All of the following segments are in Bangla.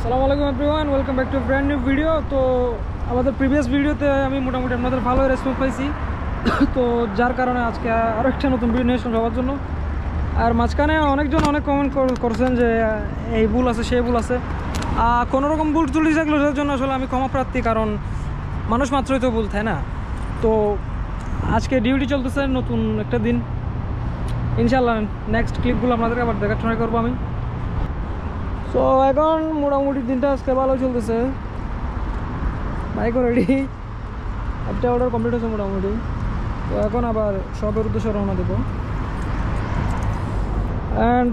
আসসালামু আলাইকুম everyone, welcome back to brand new video. তো আমাদের প্রিভিয়াস ভিডিওতে আমি মোটামুটি আপনাদের ভালো রেসপন্স পাইছি, তো যার কারণে আজকে আরও একটা নতুন ভিডিও নিয়ে সবার জন্য। আর মাঝখানে অনেকজন অনেক কমেন্ট করছেন যে এই ভুল আছে সেই ভুল আছে, কোনোরকম ভুল ত্রুটি থাকলে সেটার জন্য আসলে আমি ক্ষমা প্রার্থী, কারণ মানুষ মাত্রই তো ভুল, তাই না? তো আজকে ডিউটি চলতেছে, নতুন একটা দিন, ইনশাল্লাহ নেক্সট ক্লিপগুলো আপনাদেরকে আবার দেখার ট্রাই করবো আমি। তো এখন মোটামুটি দিনটা আজকে ভালো চলতেছে, বাইকও রেডি, একটা অর্ডার কমপ্লিট হয়েছে মোটামুটি। তো এখন আবার শপের উদ্দেশ্যে রওনা দেবো। অ্যান্ড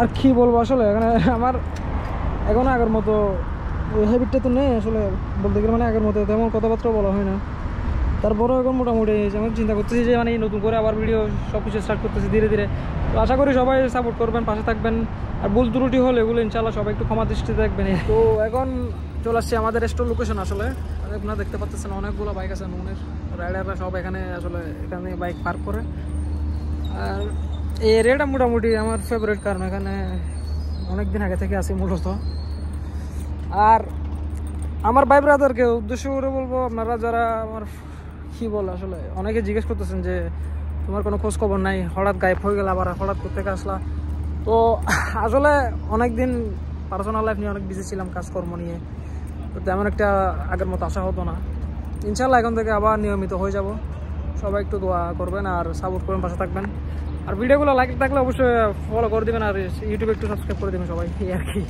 আর কি বলবো, আসলে এখানে আমার এখনও আগের মতো ওই হ্যাবিটটা তো নেই আসলে, বলতে গেলে মানে আগের মতো তেমন কথাবার্তা বলা হয় না। তারপরেও এখন মোটামুটি আমি চিন্তা করতেছি যে মানে নতুন করে আবার ভিডিও সব কিছু স্টার্ট করতেছি ধীরে ধীরে। তো আশা করি সবাই সাপোর্ট করবেন, পাশে থাকবেন। আর ভুল ত্রুটি হলে এগুলো ইনশাল্লাহ সবাই একটু ক্ষমা দৃষ্টিতে দেখবেন। তো এখন চলে আসছি আমাদের স্টোর লোকেশন। আসলে আপনারা দেখতে পাচ্ছেন অনেকগুলো বাইক আছে, নুনের রাইডাররা সব এখানে আসলে এখানে বাইক পার্ক করে। আর এই এরিয়াটা মোটামুটি আমার ফেভারিট, কারণ এখানে অনেকদিন আগে থেকে আসি মূলত। আর আমার ভাই ব্রাদারকে উদ্দেশ্য করে বলবো, আপনারা যারা আমার কি বলে আসলে অনেকে জিজ্ঞেস করতেছেন যে তোমার কোনো খোঁজ খবর নাই, হঠাৎ গায়েব হয়ে গেল, আবার হঠাৎ কোথেকে আসলা। তো আসলে অনেকদিন পার্সোনাল লাইফ নিয়ে অনেক বিজি ছিলাম, কাজকর্ম নিয়ে, তো তেমন একটা আগের মতো আশা হতো না। ইনশাল্লাহ এখন থেকে আবার নিয়মিত হয়ে যাব। সবাই একটু দোয়া করবেন আর সাপোর্ট করবেন, পাশে থাকবেন। আর ভিডিওগুলো লাইক থাকলে অবশ্যই ফলো করে দেবেন, আর ইউটিউবে একটু সাবস্ক্রাইব করে দেবেন সবাই, এই আর কি।